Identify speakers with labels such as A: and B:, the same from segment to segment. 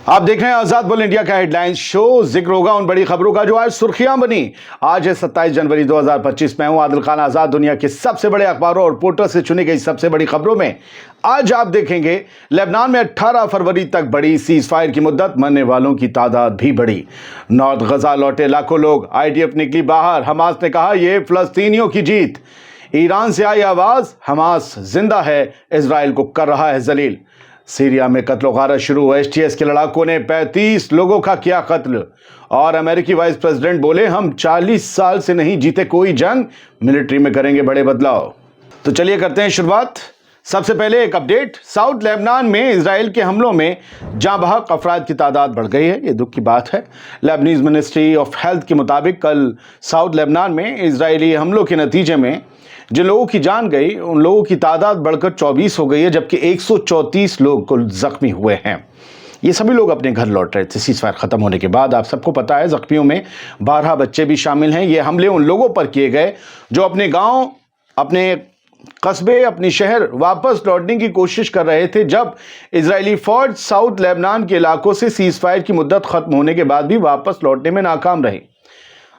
A: आप देख रहे हैं आजाद बोल इंडिया का हेडलाइंस शो। जिक्र होगा उन बड़ी खबरों का जो आज सुर्खियां बनी। आज है 27 जनवरी 2025। मैं हूं आदिल खान आजाद। दुनिया के सबसे बड़े अखबारों और रिपोर्टर से चुनी गई सबसे बड़ी खबरों में आज आप देखेंगे लेबनान में 18 फरवरी तक बढ़ी सीज फायर की मुद्दत, मरने वालों की तादाद भी बढ़ी। नॉर्थ गजा लौटे लाखों लोग, आईडीएफ निकली बाहर। हमास ने कहा यह फिलिस्तीनियों की जीत। ईरान से आई आवाज, हमास जिंदा है, इजराइल को कर रहा है जलील। सीरिया में कत्ल गारत शुरू, एसटीएस के लड़ाकों ने 35 लोगों का किया कत्ल। और अमेरिकी वाइस प्रेसिडेंट बोले हम 40 साल से नहीं जीते कोई जंग, मिलिट्री में करेंगे बड़े बदलाव। तो चलिए करते हैं शुरुआत। सबसे पहले एक अपडेट, साउथ लेबनान में इजराइल के हमलों में जाँ बहक अफराद की तादाद बढ़ गई है। ये दुख की बात है। लेबनीज मिनिस्ट्री ऑफ हेल्थ के मुताबिक कल साउथ लेबनान में इजरायली हमलों के नतीजे में जिन लोगों की जान गई उन लोगों की तादाद बढ़कर 24 हो गई है, जबकि 134 लोग कुल जख्मी हुए हैं। ये सभी लोग अपने घर लौट रहे थे सीज़फायर ख़त्म होने के बाद। आप सबको पता है जख्मियों में 12 बच्चे भी शामिल हैं। ये हमले उन लोगों पर किए गए जो अपने गांव, अपने कस्बे, अपनी शहर वापस लौटने की कोशिश कर रहे थे, जब इजरायली फौज साउथ लेबनान के इलाकों से सीज़ फायर की मुद्दत ख़त्म होने के बाद भी वापस लौटने में नाकाम रही,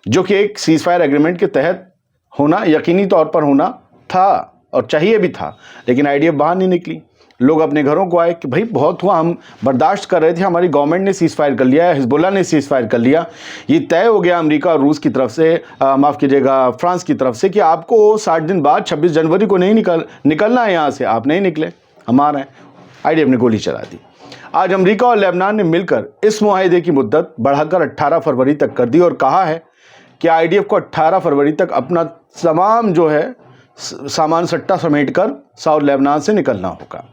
A: जो कि एक सीज़ फायर एग्रीमेंट के तहत होना यकीनी तौर पर होना था और चाहिए भी था। लेकिन आईडीएफ बाहर नहीं निकली। लोग अपने घरों को आए कि भाई बहुत हुआ, हम बर्दाश्त कर रहे थे, हमारी गवर्नमेंट ने सीज़ फायर कर लिया, हिजबुल्लाह ने सीज़ फायर कर लिया, ये तय हो गया अमेरिका और रूस की तरफ से, माफ़ कीजिएगा फ्रांस की तरफ से, कि आपको 60 दिन बाद 26 जनवरी को नहीं निकलना है यहाँ से। आप नहीं निकले, हम आ रहे हैं। आईडीएफ ने गोली चला दी। आज अमेरिका और लेबनान ने मिलकर इस मुआहदे की मुद्दत बढ़ाकर 18 फरवरी तक कर दी और कहा है कि आईडीएफ को 18 फरवरी तक अपना तमाम जो है सामान सट्टा समेट कर साउथ लेबनान से निकलना होगा।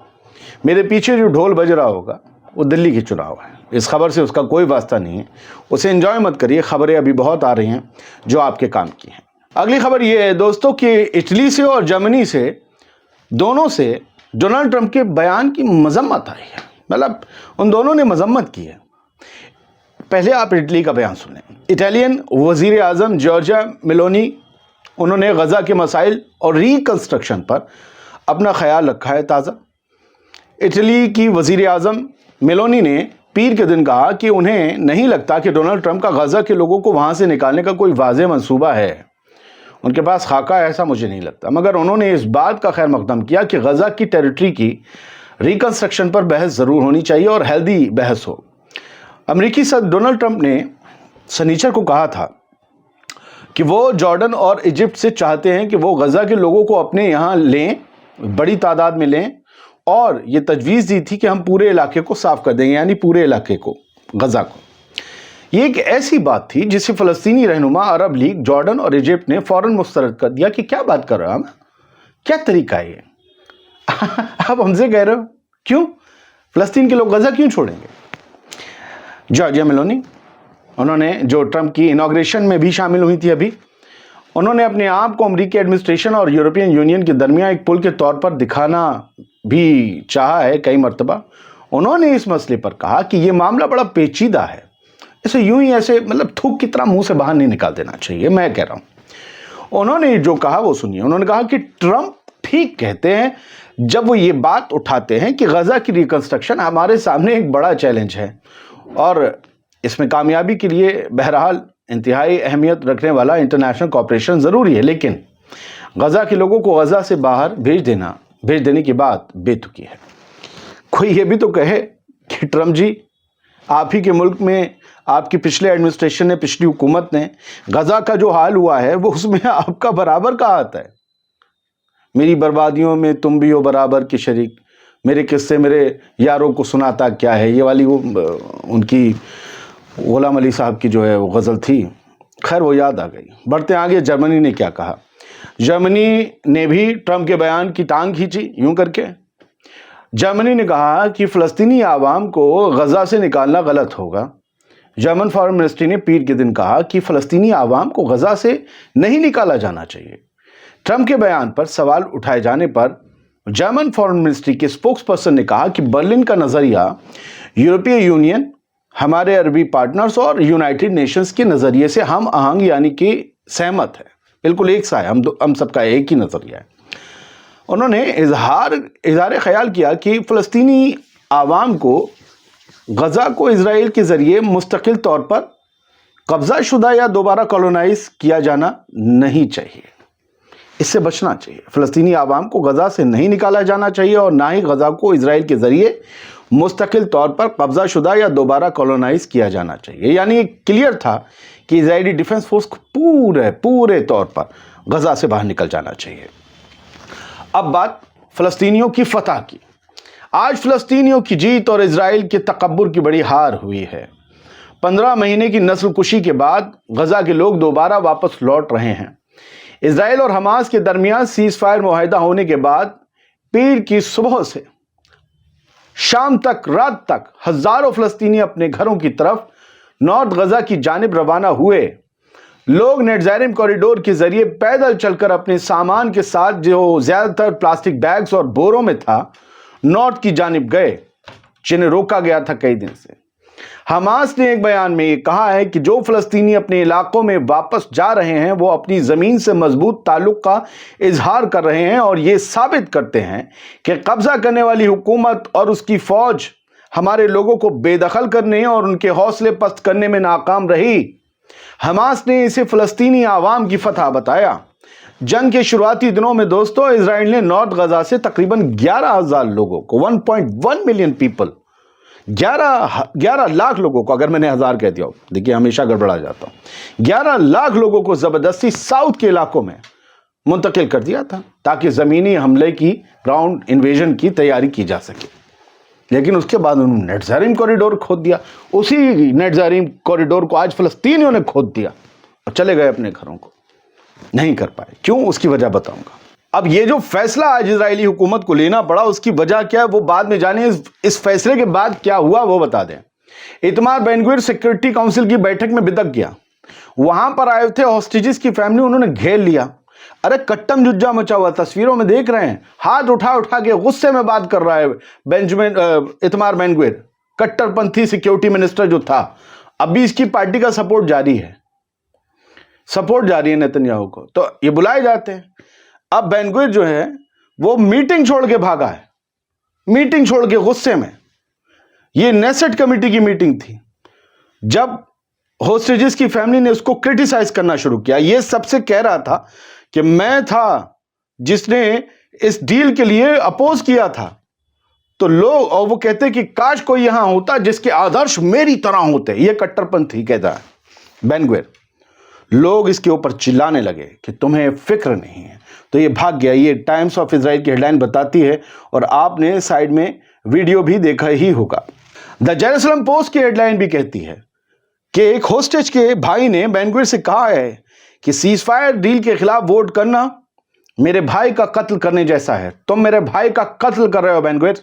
A: मेरे पीछे जो ढोल बज रहा होगा वो दिल्ली के चुनाव है। इस खबर से उसका कोई वास्ता नहीं है, उसे एंजॉय मत करिए। खबरें अभी बहुत आ रही हैं जो आपके काम की हैं। अगली खबर ये है दोस्तों कि इटली से और जर्मनी से, दोनों से डोनाल्ड ट्रंप के बयान की मजम्मत आई है। मतलब उन दोनों ने मजम्मत की है। पहले आप इटली का बयान सुने। इटालियन वजीर आज़म जॉर्जिया मेलोनी, उन्होंने गजा के मसाइल और रिकंस्ट्रक्शन पर अपना ख्याल रखा है ताज़ा। इटली की वजीर आज़म मेलोनी ने पीर के दिन कहा कि उन्हें नहीं लगता कि डोनाल्ड ट्रंप का गजा के लोगों को वहाँ से निकालने का कोई वाज़ेह मंसूबा है। उनके पास खाका है, ऐसा मुझे नहीं लगता। मगर उन्होंने इस बात का खैर मकदम किया कि गजा की टेरिटरी की रिकंस्ट्रक्शन पर बहस ज़रूर होनी चाहिए और हेल्दी बहस हो। अमेरिकी सदर डोनाल्ड ट्रंप ने शनिचर को कहा था कि वो जॉर्डन और इजिप्ट से चाहते हैं कि वो गजा के लोगों को अपने यहाँ लें, बड़ी तादाद में लें, और ये तजवीज़ दी थी कि हम पूरे इलाके को साफ कर देंगे, यानी पूरे इलाके को, गजा को। ये एक ऐसी बात थी जिसे फ़लस्तीनी रहनुमा, अरब लीग, जॉर्डन और इजिप्ट ने फ़ौरन मुस्तरद कर दिया कि क्या बात कर रहे हो हम, क्या तरीका है ये आप हमसे कह रहे हो, क्यों फ़लस्तीन के लोग गजा क्यों छोड़ेंगे। जॉर्जिया मेलोनी, उन्होंने जो ट्रंप की इनॉग्रेशन में भी शामिल हुई थी अभी, उन्होंने अपने आप को अमेरिकी एडमिनिस्ट्रेशन और यूरोपियन यूनियन के दरमियान एक पुल के तौर पर दिखाना भी चाहा है कई मर्तबा। उन्होंने इस मसले पर कहा कि ये मामला बड़ा पेचीदा है, इसे यूं ही ऐसे मतलब थूक की तरह मुंह से बाहर नहीं निकाल देना चाहिए। मैं कह रहा हूं, उन्होंने जो कहा वो सुनिए। उन्होंने कहा कि ट्रंप ठीक कहते हैं जब वो ये बात उठाते हैं कि गजा की रिकंस्ट्रक्शन हमारे सामने एक बड़ा चैलेंज है और इसमें कामयाबी के लिए बहरहाल इंतहाई अहमियत रखने वाला इंटरनेशनल कॉपरेशन ज़रूरी है। लेकिन गजा के लोगों को गजा से बाहर भेज देने की बात बेतुकी है। कोई ये भी तो कहे कि ट्रंप जी, आप ही के मुल्क में आपकी पिछले एडमिनिस्ट्रेशन ने, पिछली हुकूमत ने गजा का जो हाल हुआ है वो उसमें आपका बराबर का आता है। मेरी बर्बादियों में तुम भी हो बराबर के शरीक, मेरे किस्से मेरे यारों को सुनाता क्या है। ये वाली वो उनकी गुलाम अली साहब की जो है वो गज़ल थी। खैर वो याद आ गई। बढ़ते आगे, जर्मनी ने क्या कहा। जर्मनी ने भी ट्रंप के बयान की टांग खींची यूं करके। जर्मनी ने कहा कि फ़लस्तीनी आवाम को गजा से निकालना गलत होगा। जर्मन फॉरेन मिनिस्ट्री ने पीर के दिन कहा कि फ़लस्तीनी आवाम को गजा से नहीं निकाला जाना चाहिए। ट्रंप के बयान पर सवाल उठाए जाने पर जर्मन फॉरेन मिनिस्ट्री के स्पोक्स पर्सन ने कहा कि बर्लिन का नज़रिया यूरोपीय यूनियन, हमारे अरबी पार्टनर्स और यूनाइटेड नेशंस के नज़रिए से हम आहंग यानी कि सहमत है, बिल्कुल एक सा है, हम सबका एक ही नज़रिया है। उन्होंने इजहार ख्याल किया कि फ़लस्तीनी आवाम को गजा को इसराइल के जरिए मुस्तकिल तौर पर कब्जा शुदा या दोबारा कॉलोनाइज किया जाना नहीं चाहिए, इससे बचना चाहिए। फ़लस्तीनी आवाम को गजा से नहीं निकाला जाना चाहिए और ना ही गजा को इसराइल के ज़रिए मुस्तकिल तौर पर कब्जा शुदा या दोबारा कॉलोनाइज किया जाना चाहिए। यानी क्लियर था कि इजरायली डिफेंस फोर्स को पूरे तौर पर गजा से बाहर निकल जाना चाहिए। अब बात फ़लस्तीनियों की फतह की। आज फ़लस्तीनियों की जीत और इजराइल के तकब्बुर की बड़ी हार हुई है। 15 महीने की नस्ल कुशी के बाद गजा के लोग दोबारा वापस लौट रहे हैं। इजराइल और हमास के दरमियान सीज फायर मुआहिदा होने के बाद पीर की सुबह से शाम तक, रात तक हजारों फ़लस्तीनी अपने घरों की तरफ नॉर्थ गजा की जानिब रवाना हुए। लोग नेटजारिम कॉरिडोर के जरिए पैदल चलकर अपने सामान के साथ, जो ज्यादातर प्लास्टिक बैग्स और बोरों में था, नॉर्थ की जानिब गए, जिन्हें रोका गया था कई दिन से। हमास ने एक बयान में ये कहा है कि जो फ़लस्तीनी अपने इलाकों में वापस जा रहे हैं वो अपनी ज़मीन से मजबूत ताल्लुक़ का इजहार कर रहे हैं और ये साबित करते हैं कि कब्ज़ा करने वाली हुकूमत और उसकी फ़ौज हमारे लोगों को बेदखल करने और उनके हौसले पस्त करने में नाकाम रही। हमास ने इसे फ़लस्तीनी आवाम की फतह बताया। जंग के शुरुआती दिनों में दोस्तों, इजराइल ने नॉर्थ गजा से तकरीबन 11,000 लोगों को, 1.1 मिलियन पीपल, 11 लाख लोगों को, अगर मैंने 1000 कह दिया, देखिए हमेशा गड़बड़ा जाता हूं, 11 लाख लोगों को ज़बरदस्ती साउथ के इलाकों में मुंतकिल कर दिया था ताकि ज़मीनी हमले की, ग्राउंड इन्वेजन की तैयारी की जा सके। लेकिन उसके बाद उन्होंने नेटजारिम कॉरिडोर खोद दिया। उसी नेटजारिम कॉरिडोर को आज फ़लस्तीनियों ने खोद दिया और चले गए अपने घरों को, नहीं कर पाए। क्यों, उसकी वजह बताऊंगा। अब ये जो फैसला आज इजरायली हुकूमत को लेना पड़ा, उसकी वजह क्या है वो बाद में जाने। इस फैसले के बाद क्या हुआ वो बता दें। इतमार बेन-गुविर सिक्योरिटी काउंसिल की बैठक में बिदक गया। वहां पर आए थे हॉस्टेजेस की फैमिली, उन्होंने घेर लिया। अरे कट्टम जुज्जा मचा हुआ, तस्वीरों में देख रहे हैं, हाथ उठा उठा के गुस्से में बात कर रहा है इतमार बेन-गुविर, कट्टरपंथी सिक्योरिटी मिनिस्टर जो था। अभी इसकी पार्टी का सपोर्ट जारी है, नेतन्याहू को, तो ये बुलाए जाते हैं। अब बेन-गुविर जो है वो मीटिंग छोड़ के भागा है, मीटिंग छोड़ के गुस्से में। ये नेसेट कमेटी की मीटिंग थी जब होस्टेजेस की फैमिली ने उसको क्रिटिसाइज करना शुरू किया। ये सबसे कह रहा था कि मैं था जिसने इस डील के लिए अपोज किया था। तो लोग, और वो कहते कि काश कोई यहां होता जिसके आदर्श मेरी तरह होते। ये कट्टरपंथी कहता है बेन-गुविर। लोग इसके ऊपर चिल्लाने लगे कि तुम्हें फिक्र नहीं है, तो ये भाग गया। ये टाइम्स ऑफ इजराइल की हेडलाइन बताती है और आपने साइड में वीडियो भी देखा ही होगा। द जेरूसलम पोस्ट की हेडलाइन भी कहती है कि एक होस्टेज के भाई ने बेन-गुविर से कहा है कि सीज फायर डील के खिलाफ वोट करना मेरे भाई का कत्ल करने जैसा है। तुम मेरे भाई का कत्ल कर रहे हो बेन-गुविर,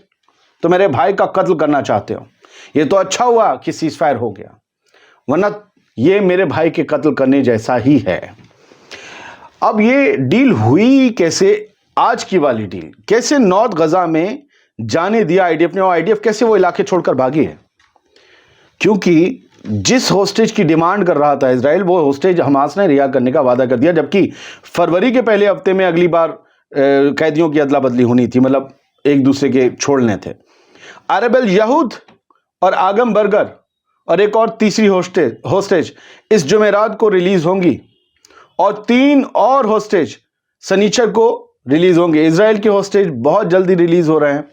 A: तो मेरे भाई का कत्ल करना चाहते हो। ये तो अच्छा हुआ कि सीज फायर हो गया, वरना ये मेरे भाई के कत्ल करने जैसा ही है। अब ये डील हुई कैसे, आज की वाली डील कैसे नॉर्थ गजा में जाने दिया आईडीएफ ने, और आईडीएफ कैसे वो इलाके छोड़कर भागी है? क्योंकि जिस होस्टेज की डिमांड कर रहा था इजराइल, वो होस्टेज हमास ने रिहा करने का वादा कर दिया, जबकि फरवरी के पहले हफ्ते में अगली बार कैदियों की अदला बदली होनी थी, मतलब एक दूसरे के छोड़ने थे। अरब अल यहूद और आगम बर्गर और एक और तीसरी होस्टेज इस जुमेरात को रिलीज होंगी और 3 और होस्टेज सनीचर को रिलीज होंगे। इजराइल के होस्टेज बहुत जल्दी रिलीज हो रहे हैं।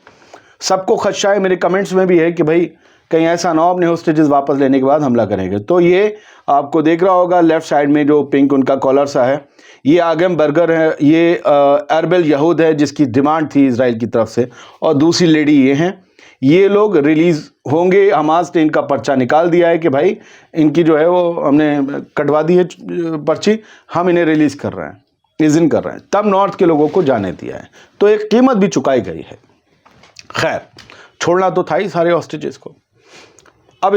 A: सबको खदशा है, मेरे कमेंट्स में भी है कि भाई कहीं ऐसा ना हो अपने होस्टेजेस वापस लेने के बाद हमला करेंगे। तो ये आपको देख रहा होगा लेफ्ट साइड में जो पिंक उनका कॉलर सा है, ये आगम बर्गर है, ये अरब अल यहूद है जिसकी डिमांड थी इजराइल की तरफ से, और दूसरी लेडी ये हैं। ये लोग रिलीज़ होंगे। हमास ने इनका पर्चा निकाल दिया है कि भाई इनकी जो है वो हमने कटवा दी है पर्ची, हम इन्हें रिलीज़ कर रहे हैं, इज़न कर रहे हैं। तब नॉर्थ के लोगों को जाने दिया है, तो एक कीमत भी चुकाई गई है। खैर, छोड़ना तो था ही सारे हॉस्टेजेस को। अब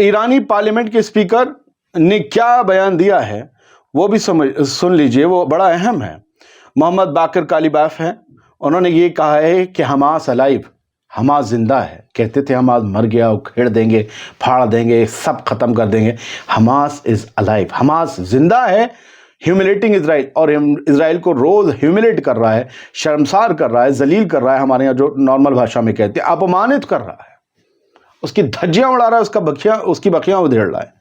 A: ईरानी पार्लियामेंट के स्पीकर ने क्या बयान दिया है वो भी सुन लीजिए, वो बड़ा अहम है। मोहम्मद बाकर कालीबाफ हैं, उन्होंने ये कहा है कि हमास अलाइव, हमास जिंदा है। कहते थे हमास मर गया, उखेड़ देंगे, फाड़ देंगे, सब खत्म कर देंगे। हमास इज अलाइव, हमास जिंदा है, ह्यूमिलेटिंग इजराइल, और इजराइल को रोज ह्यूमिलेट कर रहा है, शर्मसार कर रहा है, जलील कर रहा है, हमारे यहाँ जो नॉर्मल भाषा में कहते हैं अपमानित कर रहा है। اس کی دھجیاں اڑا رہا ہے, اس کی بخیاں ادھیڑ رہا ہے.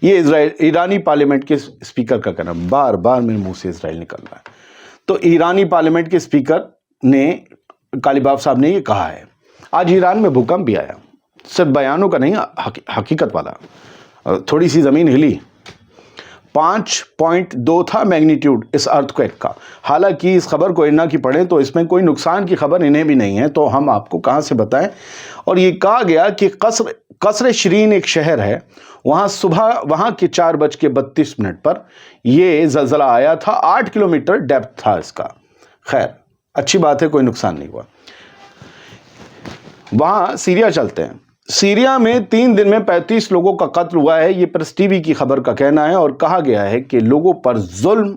A: یہ ایرانی پارلیمنٹ کے اسپیکر کا کہنا, بار بار میرے منہ سے اسرائیل نکل رہا ہے. تو ایرانی پارلیمنٹ کے اسپیکر نے, قالیباف صاحب نے یہ کہا ہے. آج ایران میں بھوکمپ بھی آیا, صرف بیانوں کا نہیں, حقیقت والا. تھوڑی سی زمین ہلی, 5.2 تھا میگنیٹیوڈ اس ارتھ کویک کا. حالانکہ اس خبر کو ارنا کی پڑھیں تو اس میں کوئی نقصان کی خبر انہیں بھی نہیں ہے, تو ہم آپ کو کہاں سے بتائیں. اور یہ کہا گیا کہ قصر شرین ایک شہر ہے, وہاں صبح وہاں کے 4:32 پر یہ زلزلہ آیا تھا. 8 کلومیٹر ڈیپتھ تھا اس کا. خیر اچھی بات ہے, کوئی نقصان نہیں ہوا. وہاں سیریا چلتے ہیں. سیریا میں 3 دن میں 35 لوگوں کا قتل ہوا ہے, یہ پریس ٹی وی کی خبر کا کہنا ہے. اور کہا گیا ہے کہ لوگوں پر ظلم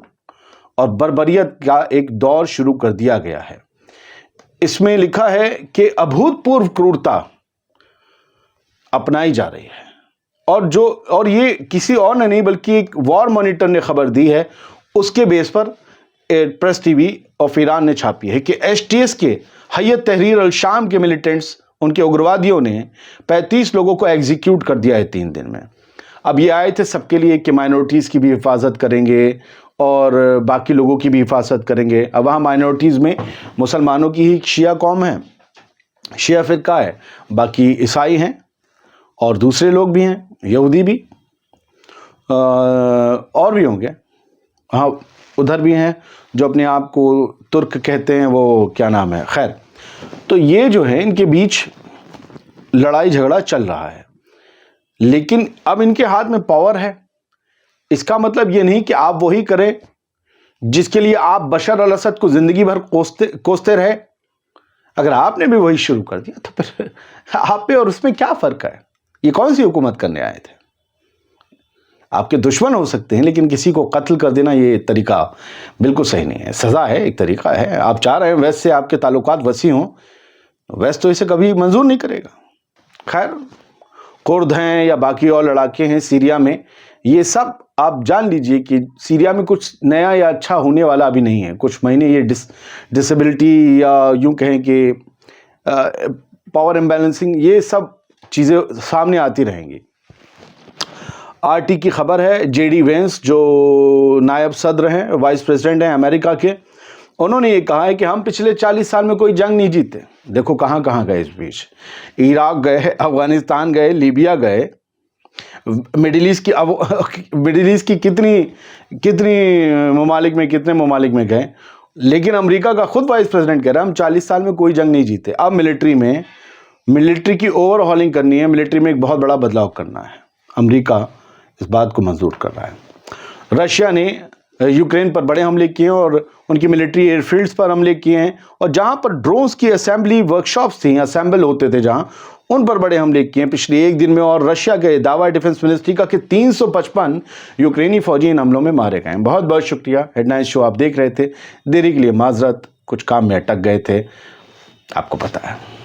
A: اور بربریت کا ایک دور شروع کر دیا گیا ہے. اس میں لکھا ہے کہ ابھوت پورو کرورتا اپنائی جا رہی ہے. اور یہ کسی اور نے نہیں بلکہ ایک وار مانیٹر نے خبر دی ہے, اس کے بیس پر press T V of Iran نے چھاپی ہے کہ ایس ٹی ایس کے حیت تحریر الشام کے ملیٹنٹس, ان کے اگروادیوں نے 35 لوگوں کو ایگزیکیوٹ کر دیا ہے 3 دن میں. اب یہ آئے تھے سب کے لیے کہ مائنورٹیز کی بھی حفاظت کریں گے اور باقی لوگوں کی بھی حفاظت کریں گے. اب وہاں مائنورٹیز میں مسلمانوں کی ہی شیعہ قوم ہے, شیعہ فرقہ ہے, باقی عیسائی ہیں اور دوسرے لوگ بھی ہیں, یہودی بھی, اور بھی ہوں گے. ہاں ادھر بھی ہیں جو اپنے آپ کو ترک کہتے ہیں, وہ کیا نام ہے. خیر, تو یہ جو ہے ان کے بیچ لڑائی جھگڑا چل رہا ہے, لیکن اب ان کے ہاتھ میں پاور ہے. اس کا مطلب یہ نہیں کہ آپ وہی کریں جس کے لیے آپ بشار الاسد کو زندگی بھر کوستے رہے. اگر آپ نے بھی وہی شروع کر دیا تو پھر آپ پہ اور اس میں کیا فرق ہے؟ یہ کون سی حکومت کرنے آئے تھے؟ آپ کے دشمن ہو سکتے ہیں, لیکن کسی کو قتل کر دینا یہ طریقہ بالکل صحیح نہیں ہے. سزا ہے, ایک طریقہ ہے. آپ چاہ رہے ہیں ویسٹ سے آپ کے تعلقات وسیع ہوں, ویسٹ تو اسے کبھی منظور نہیں کرے گا. خیر, کرد ہیں یا باقی اور لڑاکے ہیں سیریا میں, یہ سب آپ جان لیجئے کہ سیریا میں کچھ نیا یا اچھا ہونے والا ابھی نہیں ہے. کچھ مہینے یہ ڈسیبلٹی یا یوں کہیں کہ پاور امبیلنسنگ, یہ سب چیزیں سامنے آتی رہیں گی. آر ٹی کی خبر ہے, جے ڈی وینس جو نائب صدر ہیں, وائس پریزیڈنٹ ہیں امریکہ کے, انہوں نے یہ کہا ہے کہ ہم پچھلے 40 سال میں کوئی جنگ نہیں جیتے. دیکھو کہاں کہاں گئے اس بیچ, عراق گئے, افغانستان گئے, لیبیا گئے, مڈل ایسٹ کی کتنی ممالک میں, کتنے ممالک میں گئے. لیکن امریکہ کا خود وائس پریزیڈنٹ کہہ رہا ہے ہم 40 سال میں کوئی جنگ نہیں جیتے. اب ملٹری کی اوور ہالنگ کرنی ہے, ملٹری میں ایک بہت بڑا بدلاؤ کرنا ہے. امریکہ اس بات کو منظور کر رہا ہے. رشیا نے یوکرین پر بڑے حملے کیے اور ان کی ملٹری ایئر فیلڈز پر حملے کیے ہیں, اور جہاں پر ڈرونز کی اسمبلی ورکشاپس تھیں, اسمبل ہوتے تھے جہاں, ان پر بڑے حملے کیے ہیں پچھلے ایک دن میں. اور رشیا کے دعویٰ ڈیفنس منسٹری کا کہ 355 یوکرینی فوجی ان حملوں میں مارے گئے ہیں. بہت بہت شکریہ. ہیڈ لائنز شو آپ دیکھ رہے تھے, دیری کے لیے معذرت, کچھ کام میں اٹک گئے تھے, آپ کو پتہ ہے.